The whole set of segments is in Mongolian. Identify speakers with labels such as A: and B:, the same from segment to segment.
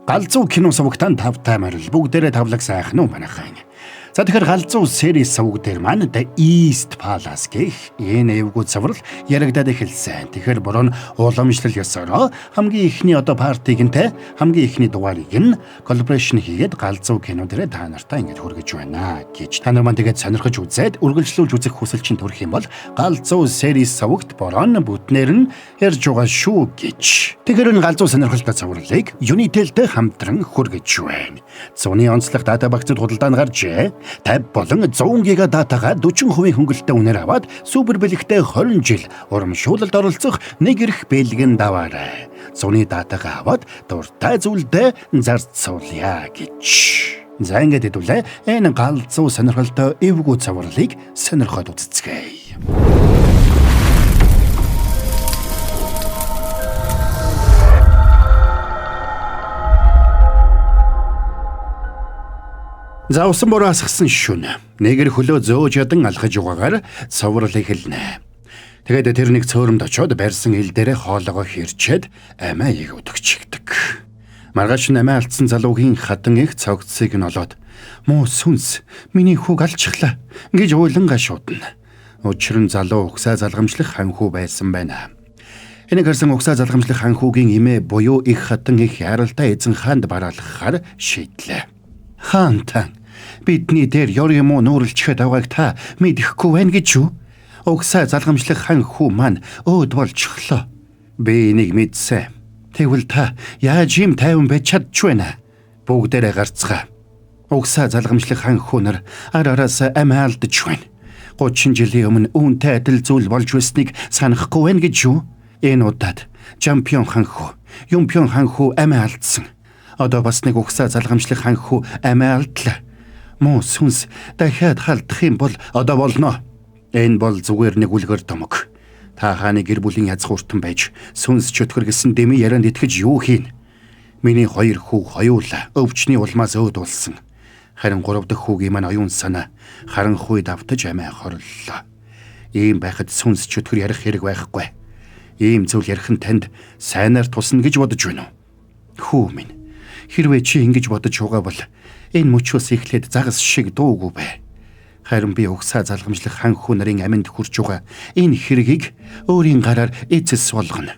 A: Галзуу кино сувагтан тавтай марил бүгдээрээ тавлаг сайхан уу манайхан. За тэгэхээр галзуу series суваг дээр маань The East Palace гэх энэ эвгүүд цаврал ярагдаад эхэлсэн. Тэгэхээр борон уламжлал ёсороо хамгийн ихний партиг нь хамгийн ихний дугаарыг нь collaboration хийгээд галзуу кино дээр та нартай ингэж хүргэж байна гэж та нар маань тэгээд сонирхож үзээд үргэлжлүүлж үзэх хүсэл чинь төрөх юм бол галзуу series сувагт борон бүтнээр нь ярьж байгаа шүү гэж. Тэгэхээр энэ галзуу сонирхолтой цавралыг Unitel-тэй хамтран хүргэж байна. Зуны онцлог дата багцад худалдаанд гарчээ. 50 болон 100 ГБ датагаа 40% хөнгөлөлтөд үнээр аваад супер бэлэгтэй 20 жил урамшуулалд оролцох нэг эрх бэлгэн даваарай. Зуны датагаа аваад дуртай зүйлдээ зарцуулъя гэж. За ингээд хэдүүлээ энэ галзуу сонирхолтой эвгүй цавралыг сонирхоод үзцгээе. За усан бороо асгасан шүн. Нэгэр хөлөө зөөж ядан алхаж угаагаар цоврал эхэлнэ. Тэгээд тэр нэг цөөрөмд очоод барьсан ил дээрээ хоолоогоо хэрчээд амиаг өдөгчигдэг. Маргааш амиа алдсан залуугийн хатан их цогцсыг нь олоод "Муу сүнс, миний хүүг алчихлаа" гэж уйлангаа шуудна. Учир нь залуу угсаа залгамжлах ханхүү байсан байна. Энийг харсан угсаа залгамжлах ханхүүгийн эмээ буюу их хатан их яралтай эзэн хаанд бараалгахаар шийдлээ. "Хаантан, бидний дээр ёр юм уу нүүрлчихэд авгааг та мэдэхгүй байна гэж юу? Угсаа залгамжлах ханхүү маань өөд болчихлоо. Би энийг мэдсэн. Тэгвэл та яаж юм тайван байж чадчих вэ? Бүгдээрээ гарцгаа. Угсаа залгамжлах ханхүү нар араас амиа алдж байна. 30 жилийн өмнө үүнтэй адил зүйл болж байсныг санахгүй байна гэж юу? Энэ удаад чемпион ханхүү, юмпион ханхүү амиа алдсан. Одоо бас нэг угсаа залгамжлах ханхүү амиа алдлаа. Муу сүнс дахиад халдах юм бол одоо болно. Энэ бол зүгээр нэг үлгэр томог. Та хааны гэр бүлийн язгууртан байж сүнс чөтгөр гэсэн дэми ярианд итгэж юу хийн? Миний 2 хүү хоёулаа өвчний улмаас өөд болсон. Харин 3 дахь хүүгийн маань оюун санаа харанхуй давтаж амиа хорлоо. Ийм байхад сүнс чөтгөр ярих хэрэг байхгүй. Ийм зүйл ярих нь танд сайнаар тусна гэж бодож байна уу? Хүү минь, хэрвээ чи ингэж бодож байгаа бол энэ мөчөөс эхлээд загас шиг дуугүй бай. Харин би угсаа залгамжлах ханхүү нарын аминд хүрч байгаа энэ хэргийг өөрийн гараар эцэс болгоно.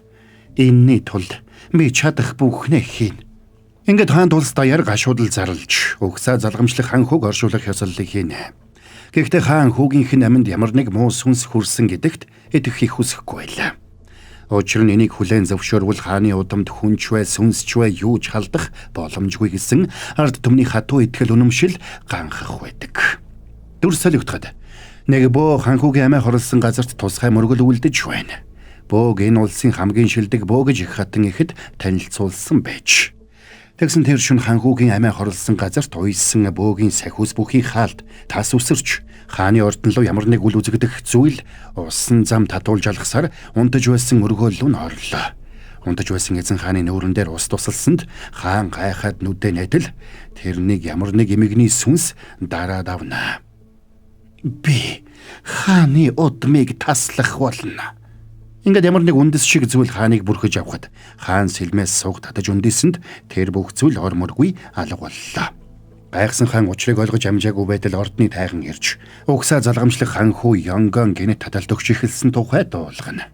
A: Энэний тулд би чадах бүхнээ хийн. Ингээд хаан тулс даяар гашуудал зарлж угсаа залгамжлах ханхүүг оршуулах ёслолыг хийнэ. Гэхдээ хаан хүүгийнх нь аминд ямар нэг муу сүнс хүрсэн гэдэгт итгэх хүсэхгүй байлаа. Учир нь энийг хүлээн зөвшөөрвөл хааны удамд хүнч бай сүнсч бай юу ч халдах боломжгүй гэсэн ард түмний хатуу итгэл үнэмшил ганхах байдаг. Дүр солигдоход нэг бөө ханхүүгийн амиа хорлсон газарт тусгай мөргөл үлдэж байна. Бөөг энэ улсын хамгийн шилдэг бөө гэж их хатан ихэд танилцуулсан байж. Тэгсэн тэр шүн ханхүүгийн амиа хорлсон газарт уйсан бөөгийн сахиус бүхий хаалт тас үсэрч хааны ордон руу ямар нэг үл үзэгдэх зүйл усан зам татуулж алгасаар унтаж байсан өргөөл рүү орлоо. Унтаж байсан эзэн хааны нүүрэн дээр ус тусалсанд хаан гайхаад нүдэ найдал тэрнийг ямар нэг эмэгний сүнс дараад авна. Би хааны удмыг таслах болно. Ингээд ямар нэг үндэс шиг зүйл хааныг бүрхэж авахад хаан сэлмээс сууг татаж үндисэнд тэр бүх зүйл орморгүй алга боллоо. Гайхсан хаан учрыг ойлгож амжаагүй байтал ордны тайхан ирж угсаа залгамжлах ханхүү Ёнгон гинт таталт өгч эхэлсэн тухай дуулгана.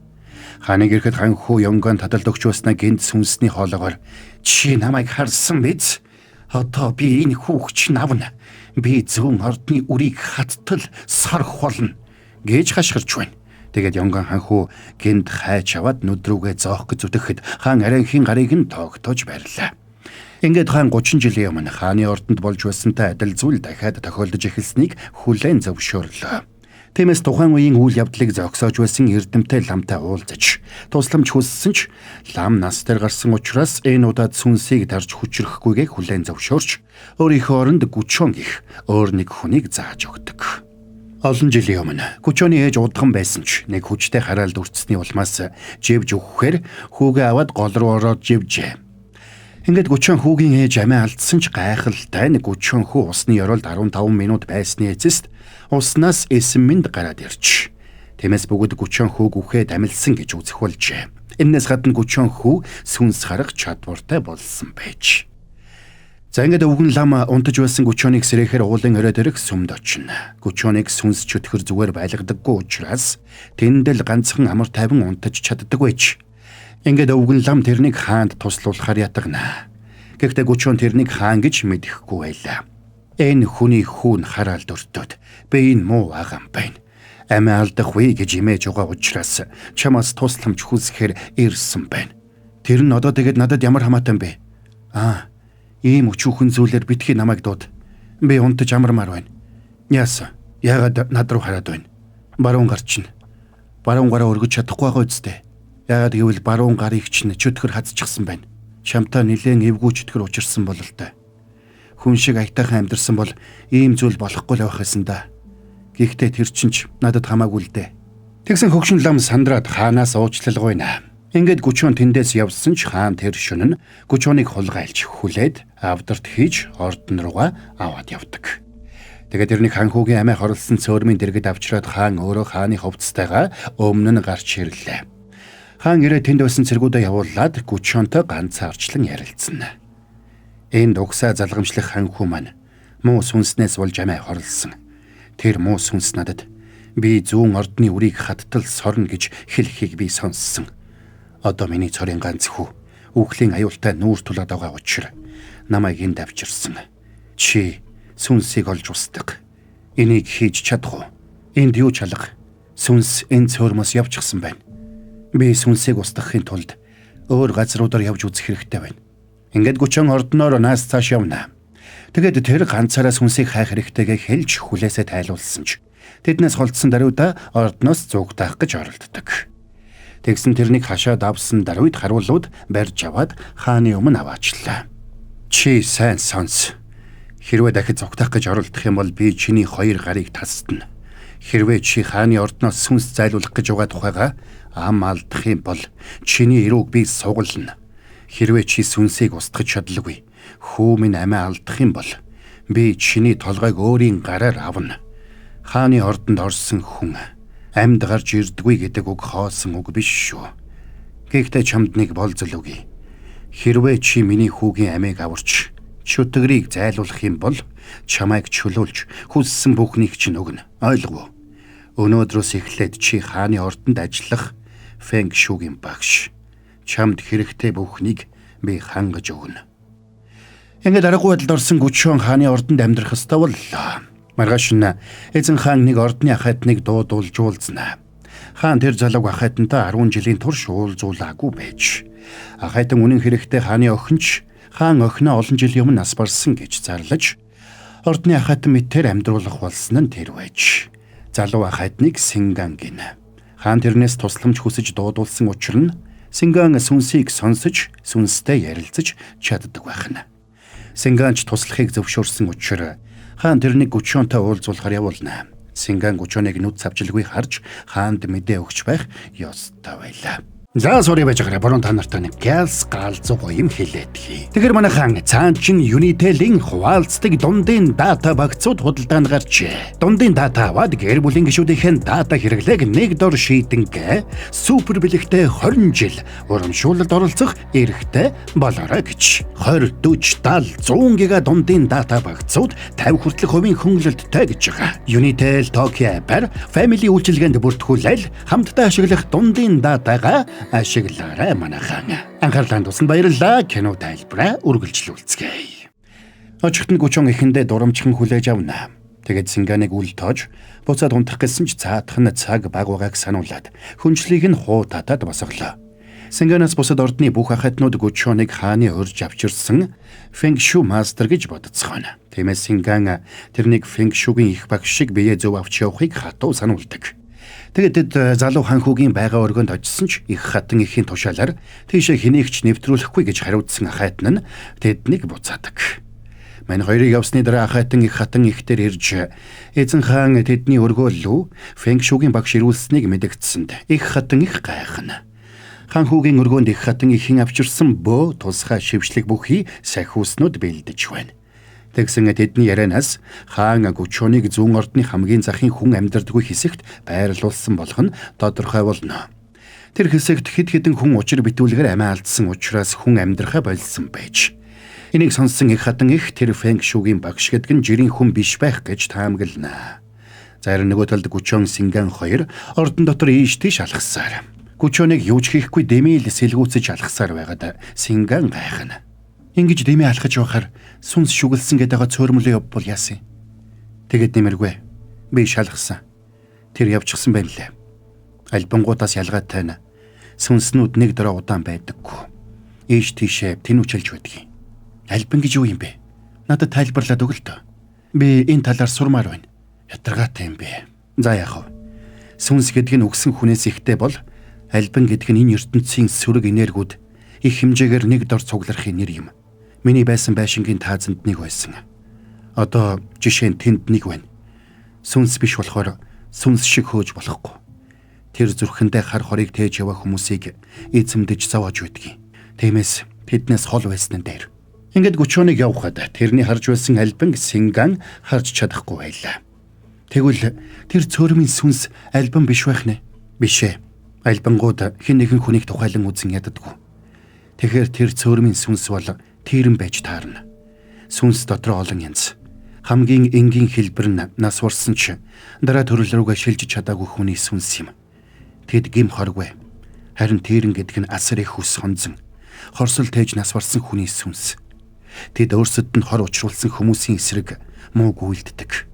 A: Хааныг ирэхэд ханхүү Ёнгон таталт өгч басна гинт сүнсний хоолоогоор "Чи намайг харсан биз? Одоо би энэ хүүгч навна. Би зүүн ордны үрийг хаттал сорох болно" гэж хашгирч байна. Тэгээд Ёнгон ханхүү гинт хайч аваад нүдрүүгээ зоох гэж зүтгэхэд хаан арайхийн гарыг нь тоогтоож барьлаа. Ингээд хаан 30 жилийн өмнө хааны ордонд болж байсантай адил зүйл дахиад тохиолдож эхэлснийг хүлээн зөвшөөрлөө. Тиймээс тухайн үеийн үйл явдлыг зогсоож байсан эрдэмтэй ламтай уулзаж тусламж хүссэн ч лам нас дээр гарсан учраас энэ удаад сүнсийг дарж хүчрэхгүйгээ хүлээн зөвшөөрч өөрийнхөө оронд Гүчон гих өөр нэг хүнийг зааж өгдөг. Олон жилийн өмнө Гүчоны ээж удган байсан ч нэг хүчтэй хараалд үрцсний улмаас живж өгөхээр хүүгээ аваад гол руу ороод живжээ. Ингээд Гүчон хүүгийн ээж амиа алдсан ч гайхалтай нэг Гүчон хүү усны ёроолд 15 минут байсны эцэст уснаас эсэн мэнд гараад ирж. Тиймээс бүгд Гүчон хүүг үхээд амилсан гэж үзэх болжээ. Энээс гадна Гүчон хүү сүнс харах чадвартай болсон байж. За ингээд өвгөн лам унтаж байсан Гүчоник сэрэхээр уулын орой дээрх сүмд очино. Гүчоник сүнс чөтгөр зүгээр байлгадаггүй учраас тэндэл ганцхан амар тайван унтаж чаддаг байж. Ингээд өвгөн лам тэрнийг хаанд туслуулахар ятгана. Гэхдээ Гүчон тэрнийг хаан гэж мэдэхгүй байлаа. Энэ хүний хүүн хараал дуртад би энэ муу агам байна. Амиа алдах вэ гэж имэж байгаа учраас чамаас тусламж хүсэхээр ирсэн байна. Тэр нь одоо тэгээд надад ямар хамаатай бэ? Ийм өчүүхэн зүйлээр битгий намайг дууд. Би унтаж амармаар байна. Яасан? Яагаад над руу хараад байна? Баруун гар чинь. Баруун гараа өргөж чадахгүй байгаа үсттэй. Яагаад гэвэл баруун гарыг чинь чөтгөр хазчихсан байна. Чамтай нилээн эвгүй чөтгөр учирсан бол л та. Хүн шиг аятайхан амьдэрсэн бол ийм зүйл болохгүй л байх байсан да. Гэхдээ тэр чинь ч надад хамаагүй л дээ. Тэгсэн хөгшин лам сандраад хаанаас уучлал гойна. Ингээд Гүчон тэндээс явсан ч хаан тэр шөнө нь Гүчоныг хулгайлж хүлээд авдарт хийж ордон руугаа аваад явдаг. Тэгээд тэрний хаан хүүгийн амиа хорлсон цөөрмийн дэргэд авчраад хаан өөрөө хааны хувцастайгаа өмнө нь гарч ирлээ. Хаан ирээ тэнд байсан цэргүүдээ явуулаад Гүчонтой ганцаарчлан ярилцсан. Энд угсаа залгамжлах хаан хүү маань муу сүнснээс болж амиа хорлсон. Тэр муу сүнс надад би зүүн ордны үрийг хаттал сорно гэж хэлхийг би сонссон. Одоо миний цорын ганц хүү үхлийн аюултай нүүр тулаад байгаа учраас намайг энд авчирсан. Чи сүнсийг олж устдаг. Энийг хийж чадах уу? Энд юу чалга? Сүнс энэ цөөрмөөс явчихсан байна. Би сүнсийг устгахын тулд өөр газруудаар явж үзэх хэрэгтэй байна. Ингээд Гүчон ордноор наас цааш явна. Тэгээд тэр ганцаараа сүнсийг хайх хэрэгтэйгээ хэлж хүлээсээ тайлуулсан ч тэднээс холдсон даруйда ордноос зүгтаах гэж оролддог. Тэгсэн тэрнийг хашаад авсан даруйд харуулууд барьж аваад хааны өмнө аваачлаа. Чи сайн сонс. Хэрвээ дахид зүгтаах гэж оролдох юм бол би чиний хоёр гарыг тасдна. Хэрвээ чи хааны ордноос сүнс зайлуулах гэж байгаа тухайга ам алдах юм бол чиний эрүүг би сугална. Хэрвээ чи сүнсийг устгах чадлагүй хүү минь амиа алдах юм бол би чиний толгойг өөрийн гараар авна. Хааны ордонд орсон хүн амьд гарч ирдэггүй гэдэг үг хоосон үг биш шүү. Гэхдээ чамд нэг болзол өгье. Хэрвээ чи миний хүүгийн амийг аварч чөтгөрийг зайлуулах юм бол чамайг чөлөөлж хүссэн бүхнийг чинь өгнө. Ойлгов уу? Өнөөдрөөс эхлээд чи хааны ордонд ажиллах Фэнг шүүгийн багш. Чамд хэрэгтэй бүхнийг би хангаж өгнө. Ингээд аргагүй байдалд орсон Гүчон хааны ордонд амьдрах ёстой боллоо. Маргааш нь эзэн хаан нэг ордны ахайтныг дуудуулж уулзнаа. Хаан тэр залууг ахайтантай 10 жилийн турш уулзуулаагүй байж. Ахайтан үнэн хэрэгтээ хааны охинч хаан охиноо олон жилийн өмнө нас барсан гэж зарлаж ордны ахайтан мэтээр амьдруулах болсон нь тэр байж. Залуу ахайтныг Синган гинэ. Хаан тэрнээс тусламж хүсэж дуудуулсан учир нь Синган сүнсийг сонсож сүнстэй ярилцаж чаддаг байна. Синганч туслахыг зөвшөөрсөн учраас хаан тэрнийг Гүчонтой уулзуулахар явуулна. Синган Гүчоныг нүд цавжилгүй харж хаанд мэдээ өгч байх ёстой байлаа. За сори байж гараа борон та нартай нэг гялс галзуу юм хэлээдгий. Тэгэхээр манай хаан цаан чин Unitel-ийн хуваалцдаг дундын дата багцууд худалдаанд гарчээ. Дундын дата аваад гэр бүлийн гишүүдийн дата хэрэглээг нэг дор шийдэнгээ супер бэлэгтэй 20 жил урамшуулалд оролцох эрхтэй болоорой гэж. 20, 40, 70, 100 гига дундын дата багцууд 50 хүртэлх хувийн хөнгөлөлттэй гэж байгаа. Unitel Tokyo App-аар family үйлчилгээнд бүртгүүлэл хамтдаа ашиглах дундын датагаа ашиглаарай манай хаан. Анхаарлаа тусанд баярлалаа. Кино тайлбараа үргэлжлүүлцгээе. Очигт нь Гүчон ихэндээ дурамчхан хүлээж авна. Тэгээд Синганыг үл тоож буцаад унтах гэсэн ч цаадах нь цаг баг байгааг сануулад хүнчлийг нь хуу татаад босголоо. Синганаас бусад ордны бүх ахайтнууд Гүчоныг хааны урьж авчирсан Фэнг Шу мастер гэж бодцгоно. Тиймээс Синган тэрнийг Фэнг Шугийн их багш шиг бие зөв авч явахыг хатуу сануулдаг. Тэгээд залуу хаан хүүгийн байга өргөнд очсон ч их хатан ихийн тушаалаар тийшээ хэнийгч нэвтрүүлэхгүй гэж хариуцсан ахайтан нь тэднийг буцаадаг. Мань хоёрыг явсны дараа ахайтан их хатан ихтер ирж эзэн хаан тэдний өргөөллөө Фэнг Шугийн багш ирүүлсэнийг мэдэгдсэнд их хатан их гайхна. Хаан хүүгийн өргөөнд их хатан ихэн авчирсан бөө тусгай шившлэг бүхий сахиуснууд бэлдэж байна. Тэгсэн тэдний ярианаас хаан Гүчоныг зүүн ордны хамгийн захын хүн амьдардгүй хэсэгт байрлуулсан болох нь тодорхой болно. Тэр хэсэгт хэд хэдэн хүн учир битүүлгээр амиа алдсан учраас хүн амьдрахаа болсон байж. Энийг сонссон их хатан их тэр фэнг шүүгийн багш гэдэг нь жирийн хүн биш байх гэж таамаглана. Зарим нөгөө талд Гүчон Синган хоёр ордон дотор ийш тийш алхасаар. Гүчоныг юу ч хийхгүй дэмийл сэлгүүцэж алхасаар байгаад Синган гайхна. Ингэж дэмий алхаж явахаар сүнс шүглсэн гэдэг цөөрмөлөө явбал яасан. Тэгэд нэмэргүй. Би шалгасан. Тэр явчихсан байна лээ. Альбангуудаас ялгаатай нь сүнснүүд нэг дөрөв удаан байдаггүй. Ийш тийшээ тэнүүчилж байдаг. Альбан гэж юу юм бэ? Надад тайлбарлаад өг л дөө. Би энэ талаар сурмаар байна. Ятаргаатай юм бэ. За яах вэ? Сүнс гэдэг нь өгсөн хүнээс ихтэй бол альбан гэдэг нь энэ ертөнцийн сөрөг энергиуд их хэмжээгээр нэг дор цугларахын нэр юм. Миний байсан байшингийн таазанд нэг байсан. Одоо жишээ нь тэнд нэг байна. Сүнс биш болохоор сүнс шиг хөөж болохгүй. Тэр зүрхэндээ хар хорийг тээж яваа хүмүүсийг эзэмдэж зовоож байдгийг. Тиймээс тэднээс хол байсан нь дээр. Ингээд Гүчоныг явахад тэрний харж байсан альбан Синган харж чадахгүй байлаа. Тэгвэл тэр цөөрмийн сүнс альбан биш байх нэ? Биш ээ. Альбангууд хэн нэгэн хүнийг тухайлан үзэн яддаггүй. Тэгэхээр тэр цөөрмийн сүнс бол тэрэн байж таарна. Сүнс дотор олон янз. Хамгийн энгийн хэлбэр нь нас урсан ч дараа төрөл рүүгээ шилжиж чадаагүй хүний сүнс юм. Тэд гим хоргүй. Харин тэрэн гэдэг нь асар их хүс хонзон. Хорсол тээж нас барсан хүний сүнс. Тэд өөрсдөд нь хор учруулсан хүмүүсийн эсрэг муу гүйлддэг.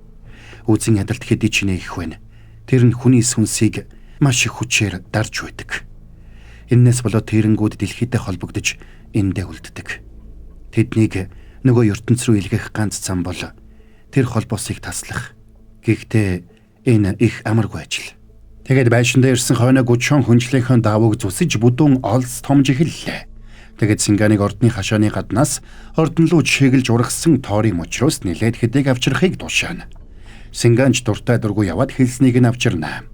A: Үзэн ядалт хэдий ч нэг байна. Тэр нь хүний сүнсийг маш их хүчээр дарж байдаг. Иннээс болоод тэрэнгүүд дэлхийдээ холбогдож эндээ үлддэг. Тэднийг нөгөө ертөнц рүү илгээх ганц зам бол тэр холбоосыг таслах. Гэхдээ энэ их амаргүй ажил. Тэгээд байшиндаа ирсэн хойно Гүчон хүнчлийнхээ давууг зүсэж бүдүүн олс томж эхэллээ. Тэгээд Синганыг ордны хашааны гаднаас ордон руу чиглэж ургасан тоорын мөчрөөс нилээд хэдэг авчрахыг тушаана. Синганч дуртай дургүй яваад хэлснийг нь авчирнаа.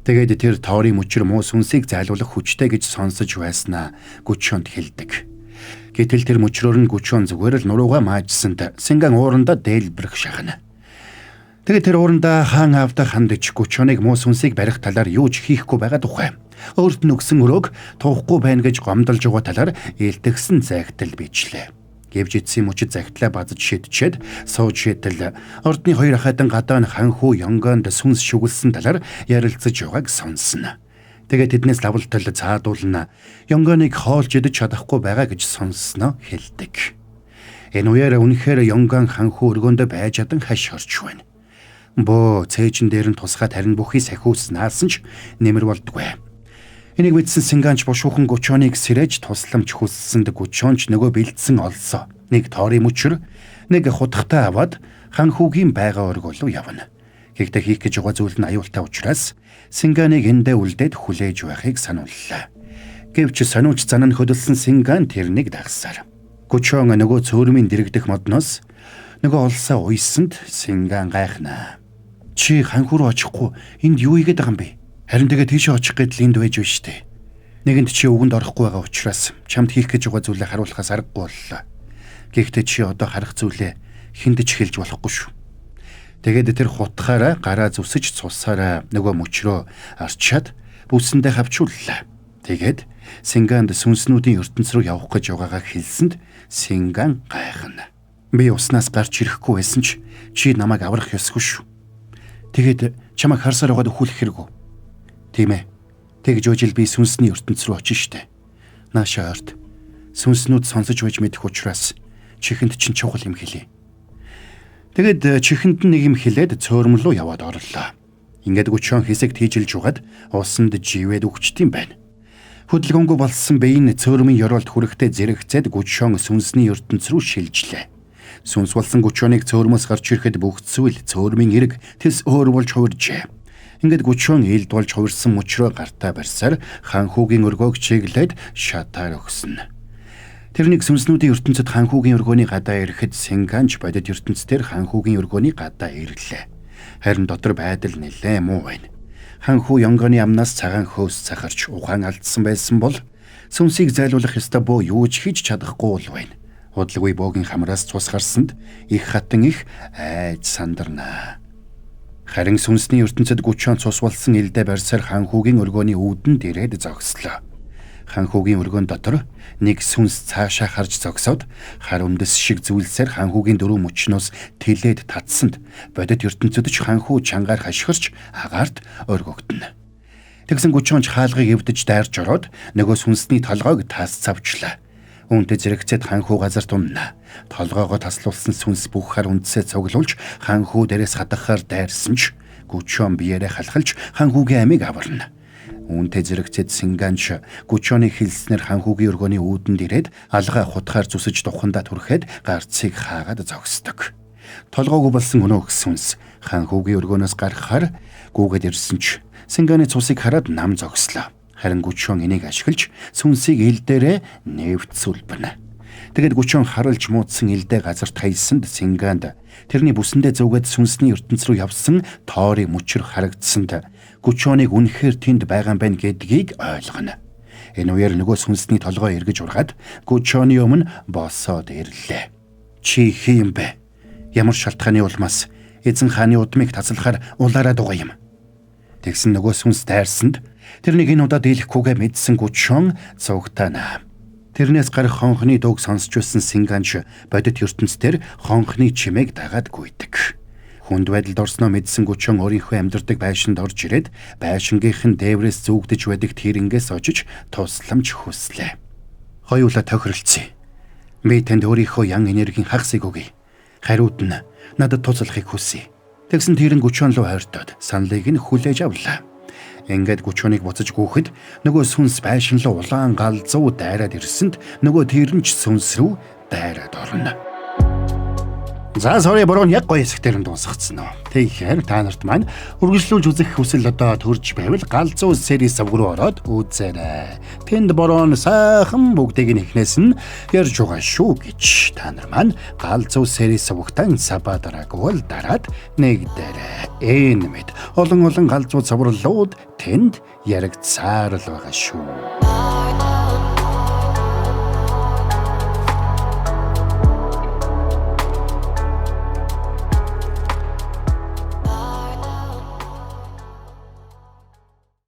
A: Тэгээд тэр тоорын мөчр муу сүнсийг зайлуулах хүчтэй гэж сонсож байснаа Гүчонд хэлдэг. Гэтэл тэр мөчрөөр нь Гүчон зүгээр л нуруугаа маажсанд Синган уурандаа дээлбэрх шахна. Тэгээд тэр уурандаа хаан аавда хандж Гүчоныг муу сүнсийг барих талаар юу ч хийхгүй байгаа тухай. Өөрт нь өгсөн өрөөг туухгүй байна гэж гомдолж байгаа талаар илтгэсэн загтал бичлээ. Гэвч эцсийн мөчөд загтлаа базж шидчихэд сууж шийдэл ордны хоёр ахайдан гадаа нь ханхүү Ёнгонд сүнс шүглсэн талаар ярилцаж байгааг сонсно. Тэгээд тэднээс лавлтал цаадуулна Ёнгоныг хоолж идэж чадахгүй байгаа гэж сонссноо хэлдэг. Энэ үеэр үнэхээр Ёнгон ханхүү өргөндө байж адан хаш орч байна. Бөө цээжин дээр нь тусгаад харин бүхий сахиус наасан ч нэмэр болдгүй. Энийг мэдсэн Синганч бушуухан Гүчоныг сэрэж тусламж хүссэнд Гүчонч нөгөө бэлдсэн олсоо. Нэг тоорын мөчр, нэг хутгатай аваад ханхүүгийн байгаа орг болов явна. Гэхдээ хийх гэж байгаа зүйл нь аюултай учраас Синганыг эндээ үлдээд хүлээж байхыг санууллаа. Гэвч сониуч зан нь хөдөлсөн Синган тэрнийг дагсаар. Гүчон нөгөө цөөрмийн дэрэгдэх модноос нөгөө олсоо уйсанд Синган гайхнаа. Чи ханхүү рүү очихгүй энд юу игээд байгаа юм бэ? Харин тэгээ тийшээ очих гэдэл энд байж биш үү? Нэгэнт чи өвгөнд орохгүй байгаа учраас чамд хийх гэж байгаа зүйлээ харуулахаас аргагүй боллоо. Гэхдээ чи одоо харах зүйлээ хиндэж хэлж болохгүй шүү. Тэгээд тэр хутгаараа гараа зүсэж цусаараа нөгөө мөчрөө арчаад бүсэндээ хавчууллаа. Тэгээд Синганд сүнснүүдийн ертөнц рүү явах гэж байгаагаа хэлсэнд Синган гайхна. Би уснаас гарч ирэхгүй байсан ч чи намайг аврах ёсгүй шүү. Тэгээд чамайг харсаар байгаад өхүүлэх хэрэггүй. Тийм ээ. Тэгж үжил би сүнсний ертөнц рүү очив штэ. Наашаа орд. Сүнснүүд сонсож байж мэдэх учраас чихэнд чинь чухал юм хэлий. Тэгэд чихэнд нэг юм хэлээд цөөрмөн рүү яваад орлоо. Ингээд Гүчон хэсэг тийжилж угаад усанд живээд өгчт юм байна. Хөдөлгөөнгүй болсон бэйн цөөрмийн ёроолд хүрэхтэй зэрэгцээд Гүчон сүнсний ертөнц рүү шилжлээ. Сүнс болсон Гүчоныг цөөрмөөс гарч ирэхэд бүх зүйл цөөрмийн эрг тэс өөр болж хувиржээ. Ингээд Гүчон элд болж хувирсан мөчрөө гартаа барьсаар ханхүүгийн өргөөг чиглээд шатаар өгсөн. Тэрнийг сүнснүүдийн ертөнцид ханхүүгийн өргөөний гадаа ирэхэд Синганч бодит ертөнцээр ханхүүгийн өргөөний гадаа ирлээ. Харин дотор байдал нэлээ муу байна. Ханхүү Ёнгоны амнаас цагаан хөөс цахарч ухаан алдсан байсан бол сүнсийг зайлуулах ёстой бөө юу ч хийж чадахгүй бол байна. Удалгүй бөөгийн хамраас цус гарсанд их хатан их айж сандарнаа. Харин сүнсний ертөнцид Гүчон цус болсон элдэ барьсаар ханхүүгийн өргөөний үүдэн дээрээд зогслоо. ханхүүгийн өргөн дотор нэг сүнс цаашаа харж зогсоод хар үндэс шиг зүйлсээр ханхүүгийн дөрөв мөчнөөс тэлээд татсанд бодит ертөнцөд ч ханхүү чангаар хашгирч агаарт өргөгдөнө. Тэгсэн гүчоонч хаалгыг эвдэж дайрч ороод нөгөө сүнсний толгойг тасцавчлаа. Үүнтэй зэрэгцээд ханхүү газар тунна. Толгоогоо таслуулсан сүнс бүх хар үндсээ цуглуулж ханхүү дээрээс хадахаар дайрсан ч гүчоон биеэрээ халахалж ханхүүгийн амийг аварна. Үүнтэй зэрэгцээд Синганч гүчооны хилснэр ханхүүгийн өргөний үүдэнд ирээд алгаа хутгаар зүсэж тухандаа түрхэд гарцыг хаагаад зогсдог. Толгоогүй болсон өнөөх сүнс ханхүүгийн өргөнөөс гарахаар гүгээд ирсэн ч Синганы цусыг хараад нам зогслоо. Харин гүчоон энийг ашиглаж сүнсийг ил дээрээ нэвтсүүлбэнэ. Тэгэд гүчоон харалж муудсан илдээ газар таялсанд Синганд тэрний бүсэндээ зөөгээд сүнсний ертөнц рүү явсан тоорын мөчр харагдсанд гүчооныг үнэхээр тэнд байгаа юм байна гэдгийг ойлгоно. Энэ үеэр нөгөө сүнсний толгой эргэж ургаад гүчооны өмнө босоод ирлээ. Чи хин бэ? Ямар шалтгааны улмаас эзэн хааны удмыг таслахаар улаараа дугаа юм. Тэгсэн нөгөө сүнс дайрсанд тэрнийг энэ удаа дийлэхгүйгээ мэдсэн гүчоон цугтана. Тэрнээс гарах хонхны дууг сонсч байсан Синганч бодит ертөнцээр хонхны чимээг дагаад гүйдэг. Хүнд байдалд орсноо мэдсэн гүчоон өөрийнхөө амьдардаг байшинд орж ирээд байшингийнхэн дээврээс зүгдэж байдаг тэрэнгээс очиж тусламж хүслээ. Хоёулаа тохиролцъё. Би танд өөрийнхөө ян энергийн хагасыг өгье. Хариуд нь надад туслахыг хүсье. Тэгсэн тэрэн гүчоон руу хайртаад саналыг нь хүлээж авлаа. Ингээд гүчооныг буцаж гүйхэд нөгөө сүнс байшин руу улаан галзуу дайраад ирсэнд нөгөө тэрэн ч сүнс рүү дайраад орно. За sorry бороо яг гоё хэсгээр нь дуусгацсан нөө. Тэгэхээр та нарт маань үргэлжлүүлж үзэх хүсэл одоо төрж байвал галзуу сервис авг руу ороод үзээрэй. Тэнд бороо сайхан бүгдийг нь эхнээс нь ярьж байгаа шүү гэж та нар маань галзуу сервис авгтан саба дараагвал дараад нэгдээрэй. Энэ мэд олон галзуу цавралууд тэнд яригдсаар л байгаа шүү.